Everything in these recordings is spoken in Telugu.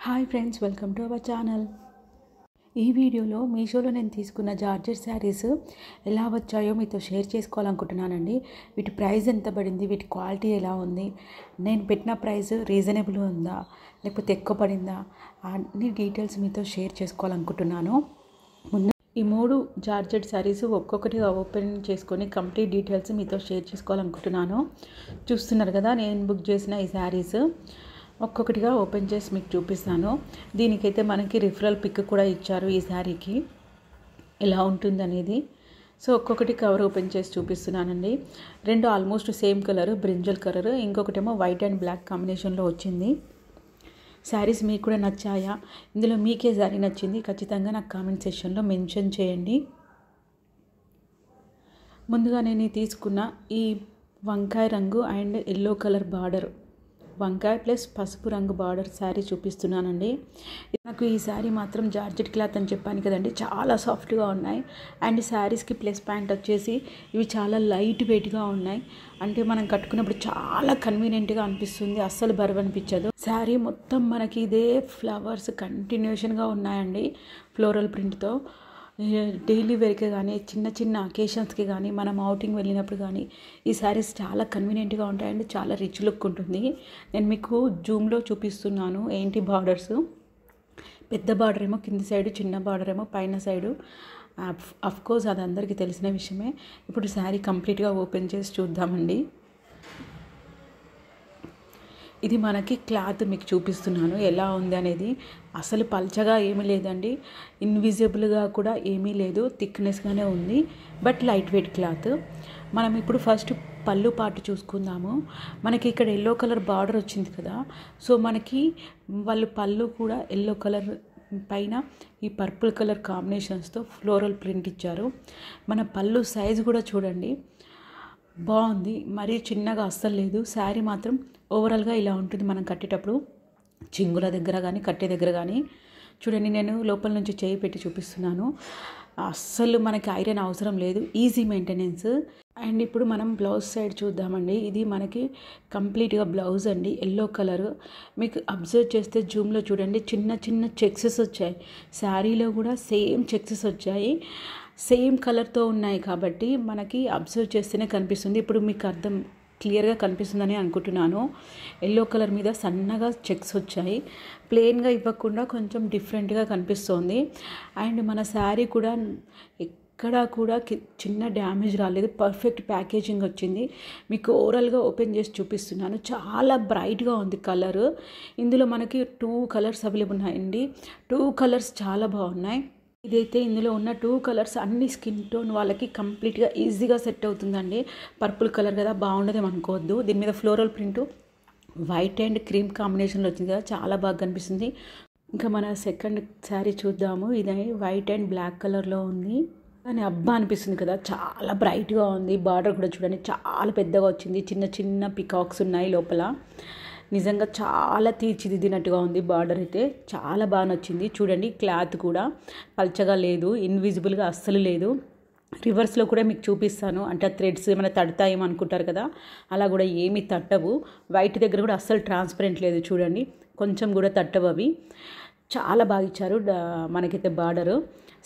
Hi friends, welcome to our channel. ఈ వీడియోలో మీషోలో నేను తీసుకున్న జార్జెట్ శారీస్ ఎలా వచ్చాయో మీతో షేర్ చేసుకోవాలనుకుంటున్నానండి. వీటి ప్రైస్ ఎంత పడింది, వీటి క్వాలిటీ ఎలా ఉంది, నేను పెట్టిన ప్రైస్ రీజనబుల్ ఉందా లేకపోతే ఎక్కువ పడిందా, అన్ని డీటెయిల్స్ మీతో షేర్ చేసుకోవాలనుకుంటున్నాను. ముందు ఈ 3 జార్జెట్ శారీస్ ఒక్కొక్కటిగా ఓపెన్ చేసుకొని కంప్లీట్ డీటెయిల్స్ మీతో షేర్ చేసుకోవాలనుకుంటున్నాను. చూస్తున్నారు కదా, నేను బుక్ చేసిన ఈ శారీస్ ఒక్కొక్కటిగా ఓపెన్ చేసి మీకు చూపిస్తాను. దీనికైతే మనకి రిఫరల్ పిక్ కూడా ఇచ్చారు ఈ శారీకి ఎలా ఉంటుందనేది. సో ఒక్కొక్కటి కవర్ ఓపెన్ చేసి చూపిస్తున్నానండి. 2 almost same colour, brinjal colour, ఇంకొకటేమో వైట్ అండ్ బ్లాక్ కాంబినేషన్లో వచ్చింది. శారీస్ మీకు కూడా నచ్చాయా, ఇందులో మీకే శారీ నచ్చింది ఖచ్చితంగా నాకు కామెంట్ సెక్షన్లో మెన్షన్ చేయండి. ముందుగా నేను తీసుకున్న ఈ వంకాయ రంగు అండ్ ఎల్లో కలర్ బార్డర్, వంకాయ ప్లస్ పసుపు రంగు బార్డర్ శారీ చూపిస్తున్నానండి. నాకు ఈ శారీ మాత్రం జార్జెట్ క్లాత్ అని చెప్పాను కదండి, చాలా సాఫ్ట్గా ఉన్నాయి. అండ్ శారీస్కి ప్లస్ పాయింట్ వచ్చేసి ఇవి చాలా లైట్ వెయిట్గా ఉన్నాయి. అంటే మనం కట్టుకున్నప్పుడు చాలా కన్వీనియంట్గా అనిపిస్తుంది, అస్సలు బరువు అనిపించదు. శారీ మొత్తం మనకి ఇదే ఫ్లవర్స్ కంటిన్యూషన్గా ఉన్నాయండి, ఫ్లోరల్ ప్రింట్తో. డైలీ వేర్కి కానీ చిన్న చిన్న అకేషన్స్కి కానీ మనం అవుటింగ్ వెళ్ళినప్పుడు కానీ ఈ శారీస్ చాలా కన్వీనియంట్గా ఉంటాయండి, చాలా రిచ్ లుక్ ఉంటుంది. నేను మీకు జూమ్లో చూపిస్తున్నాను ఏంటి బార్డర్స్. పెద్ద బార్డర్ ఏమో కింది సైడు, చిన్న బార్డర్ ఏమో పైన సైడు. అఫ్కోర్స్ అది అందరికీ తెలిసిన విషయమే. ఇప్పుడు శారీ కంప్లీట్గా ఓపెన్ చేసి చూద్దామండి. ఇది మనకి క్లాత్ మీకు చూపిస్తున్నాను ఎలా ఉంది అనేది. అసలు పల్చగా ఏమీ లేదండి, ఇన్విజిబుల్గా కూడా ఏమీ లేదు, థిక్నెస్గానే ఉంది, బట్ లైట్ వెయిట్ క్లాత్. మనం ఇప్పుడు ఫస్ట్ పళ్ళు పాటు చూసుకుందాము. మనకి ఇక్కడ ఎల్లో కలర్ బార్డర్ వచ్చింది కదా, సో మనకి వాళ్ళు పళ్ళు కూడా ఎల్లో కలర్ పైన ఈ పర్పుల్ కలర్ కాంబినేషన్స్తో ఫ్లోరల్ ప్రింట్ ఇచ్చారు. మన పళ్ళు సైజు కూడా చూడండి, బాగుంది, మరీ చిన్నగా అస్సలు లేదు. శారీ మాత్రం ఓవరాల్గా ఇలా ఉంటుంది మనం కట్టేటప్పుడు, చింగుల దగ్గర కానీ కట్టే దగ్గర కానీ. చూడండి, నేను లోపల నుంచి చేయి పెట్టి చూపిస్తున్నాను. అస్సలు మనకి ఐరన్ అవసరం లేదు, ఈజీ మెయింటెనెన్స్. అండ్ ఇప్పుడు మనం బ్లౌజ్ సైడ్ చూద్దామండి. ఇది మనకి కంప్లీట్గా బ్లౌజ్ అండి, ఎల్లో కలర్. మీకు అబ్జర్వ్ చేస్తే జూమ్లో చూడండి, చిన్న చిన్న చెక్సెస్ వచ్చాయి. శారీలో కూడా సేమ్ చెక్సెస్ వచ్చాయి, సేమ్ కలర్తో ఉన్నాయి కాబట్టి మనకి అబ్జర్వ్ చేస్తేనే కనిపిస్తుంది. ఇప్పుడు మీకు అర్థం క్లియర్గా కనిపిస్తుందని అనుకుంటున్నాను. ఎల్లో కలర్ మీద సన్నగా చెక్స్ వచ్చాయి, ప్లెయిన్గా ఇవ్వకుండా కొంచెం డిఫరెంట్గా కనిపిస్తోంది. అండ్ మన శారీ కూడా ఎక్కడా కూడా చిన్న డ్యామేజ్ రాలేదు, పర్ఫెక్ట్ ప్యాకేజింగ్ వచ్చింది. మీకు ఓవరాల్గా ఓపెన్ చేసి చూపిస్తున్నాను. చాలా బ్రైట్గా ఉంది కలర్. ఇందులో మనకి 2 కలర్స్ అవైలబుల్ ఉన్నాయండి. 2 కలర్స్ చాలా బాగున్నాయి. ఇదైతే ఇందులో ఉన్న 2 కలర్స్ అన్ని స్కిన్ టోన్ వాళ్ళకి కంప్లీట్గా ఈజీగా సెట్ అవుతుందండి. పర్పుల్ కలర్ కదా, బాగుండదేమో అనుకోవద్దు. దీని మీద floral print white and cream కాంబినేషన్లో వచ్చింది కదా, చాలా బాగా కనిపిస్తుంది. ఇంకా మన సెకండ్ శారీ చూద్దాము. ఇది వైట్ అండ్ బ్లాక్ కలర్లో ఉంది, కానీ అబ్బా అనిపిస్తుంది కదా, చాలా బ్రైట్గా ఉంది. బార్డర్ కూడా చూడండి చాలా పెద్దగా వచ్చింది, చిన్న చిన్న పికాక్స్ ఉన్నాయి లోపల. నిజంగా చాలా తీర్చిదిద్దినట్టుగా ఉంది. బార్డర్ అయితే చాలా బాగా నచ్చింది. చూడండి, క్లాత్ కూడా పల్చగా లేదు, ఇన్విజిబుల్గా అస్సలు లేదు. రివర్స్లో కూడా మీకు చూపిస్తాను, అంటే థ్రెడ్స్ ఏమైనా తడతాయేమో అనుకుంటారు కదా, అలా కూడా ఏమీ తట్టవు. వైట్ దగ్గర కూడా అస్సలు ట్రాన్స్పరెంట్ లేదు, చూడండి కొంచెం కూడా తట్టవు అవి. చాలా బాగా ఇచ్చారు మనకైతే బార్డరు.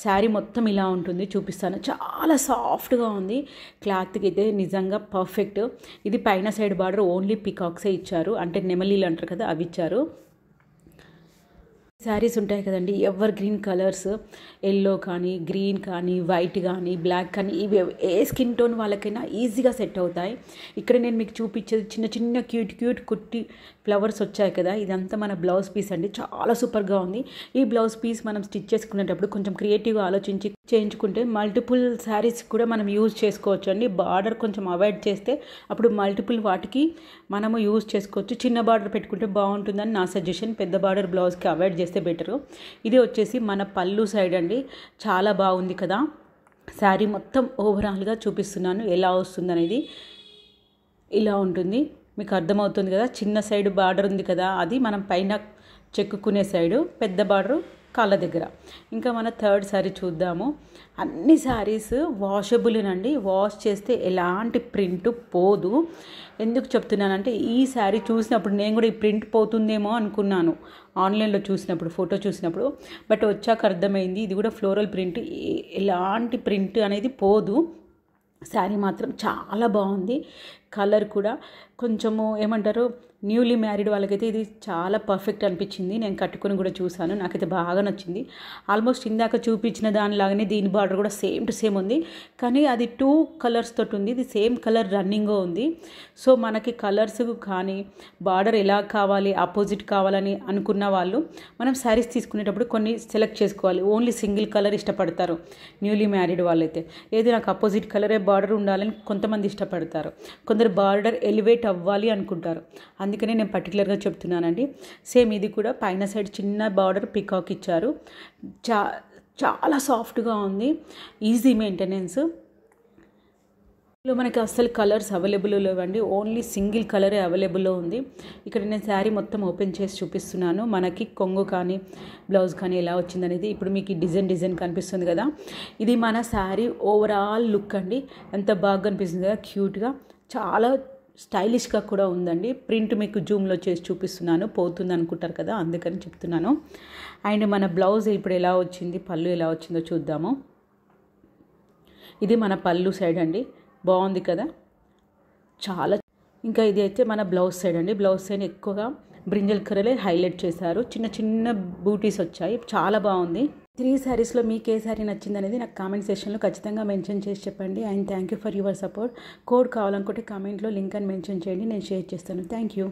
శారీ మొత్తం ఇలా ఉంటుంది, చూపిస్తాను. చాలా సాఫ్ట్గా ఉంది, క్లాత్కి అయితే నిజంగా పర్ఫెక్ట్. ఇది పైన సైడ్ బార్డర్ ఓన్లీ పికాక్సే ఇచ్చారు, అంటే నెమలీలు అంటారు కదా, అవి ఇచ్చారు. శారీస్ ఉంటాయి కదండి, ఎవర్ గ్రీన్ కలర్స్, ఎల్లో కానీ గ్రీన్ కానీ వైట్ కానీ బ్లాక్ కానీ, ఇవి ఏ స్కిన్ టోన్ వాళ్ళకైనా ఈజీగా సెట్ అవుతాయి. ఇక్కడ నేను మీకు చూపించేది చిన్న చిన్న క్యూట్ కుట్టి ఫ్లవర్స్ వచ్చాయి కదా, ఇదంతా మన బ్లౌజ్ పీస్ అండి, చాలా సూపర్గా ఉంది. ఈ బ్లౌజ్ పీస్ మనం స్టిచ్ చేసుకునేటప్పుడు కొంచెం క్రియేటివ్గా ఆలోచించి చేయించుకుంటే మల్టిపుల్ శారీస్ కూడా మనం యూజ్ చేసుకోవచ్చు అండి. బార్డర్ కొంచెం అవాయిడ్ చేస్తే అప్పుడు మల్టిపుల్ వాటికి మనము యూజ్ చేసుకోవచ్చు. చిన్న బార్డర్ పెట్టుకుంటే బాగుంటుందని నా సజెషన్, పెద్ద బార్డర్ బ్లౌజ్కి అవాయిడ్ చేస్తే బెటరు. ఇది వచ్చేసి మన పళ్ళు సైడ్ అండి, చాలా బాగుంది కదా. శారీ మొత్తం ఓవరాల్గా చూపిస్తున్నాను ఎలా వస్తుంది అనేది. ఇలా ఉంటుంది, మీకు అర్థమవుతుంది కదా. చిన్న సైడ్ బార్డర్ ఉంది కదా, అది మనం పైన చెక్కుకునే సైడు, పెద్ద బార్డరు కాళ్ళ దగ్గర. ఇంకా మన థర్డ్ శారీ చూద్దాము. అన్ని శారీస్ వాషబుల్నండి, వాష్ చేస్తే ఎలాంటి ప్రింట్ పోదు. ఎందుకు చెప్తున్నానంటే ఈ శారీ చూసినప్పుడు నేను కూడా ఈ ప్రింట్ పోతుందేమో అనుకున్నాను ఆన్లైన్లో చూసినప్పుడు, ఫోటో చూసినప్పుడు. బట్ వచ్చాక అర్థమైంది ఇది కూడా ఫ్లోరల్ ప్రింట్, ఎలాంటి ప్రింట్ అనేది పోదు. శారీ మాత్రం చాలా బాగుంది. కలర్ కూడా కొంచెము ఏమంటారు, న్యూలీ మ్యారీడ్ వాళ్ళకైతే ఇది చాలా పర్ఫెక్ట్ అనిపించింది. నేను కట్టుకొని కూడా చూశాను, నాకైతే బాగా నచ్చింది. ఆల్మోస్ట్ ఇందాక చూపించిన దానిలాగానే దీని బార్డర్ కూడా సేమ్ టు సేమ్ ఉంది, కానీ అది 2 కలర్స్ తోటి ఉంది, ఇది సేమ్ కలర్ రన్నింగ్ ఉంది. సో మనకి కలర్స్ కానీ బార్డర్ ఎలా కావాలి, ఆపోజిట్ కావాలని అనుకున్న వాళ్ళు మనం శారీస్ తీసుకునేటప్పుడు కొన్ని సెలెక్ట్ చేసుకోవాలి. ఓన్లీ సింగిల్ కలర్ ఇష్టపడతారు న్యూలీ మ్యారీడ్ వాళ్ళైతే, ఏది నాకు ఆపోజిట్ కలరే బార్డర్ ఉండాలని కొంతమంది ఇష్టపడతారు, కొందరు బార్డర్ ఎలివేట్ అవ్వాలి అనుకుంటారు. అందుకనే నేను పర్టికులర్గా చెప్తున్నానండి. సేమ్ ఇది కూడా పైన సైడ్ చిన్న బార్డర్ పికాక్ ఇచ్చారు. చాలా సాఫ్ట్గా ఉంది, ఈజీ మెయింటెనెన్స్. ఇందులో మనకి అస్సలు కలర్స్ అవైలబుల్ లేవండి, ఓన్లీ సింగిల్ కలరే అవైలబుల్లో ఉంది. ఇక్కడ నేను శారీ మొత్తం ఓపెన్ చేసి చూపిస్తున్నాను. మనకి కొంగు కానీ బ్లౌజ్ కానీ ఎలా వచ్చిందనేది ఇప్పుడు మీకు డిజైన్ కనిపిస్తుంది కదా. ఇది మన శారీ ఓవరాల్ లుక్ అండి, ఎంత బాగా కనిపిస్తుంది కదా, క్యూట్గా, చాలా స్టైలిష్గా కూడా ఉందండి. ప్రింట్ మీకు జూమ్లో చేసి చూపిస్తున్నాను, పోతుంది అనుకుంటారు కదా, అందుకని చెప్తున్నాను. అండ్ మన బ్లౌజ్ ఇప్పుడు ఎలా వచ్చింది, పళ్ళు ఎలా వచ్చిందో చూద్దాము. ఇది మన పళ్ళు సైడ్ అండి, బాగుంది కదా చాలా. ఇంకా ఇది అయితే మన బ్లౌజ్ సైడ్ అండి. బ్లౌజ్ సైడ్ ఎక్కువగా బ్రింజల్ కలరే హైలైట్ చేశారు, చిన్న బూటీస్ వచ్చాయి, చాలా బాగుంది. 3 శారీస్లో మీకు ఏ శారీ నచ్చింది అనేది నాకు కామెంట్ సెక్షన్లో ఖచ్చితంగా మెన్షన్ చేసి చెప్పండి. And thank you for your support. Code కావాలనుకుంటే కామెంట్లో లింక్ అని మెన్షన్ చేయండి, నేను షేర్ చేస్తాను. Thank you.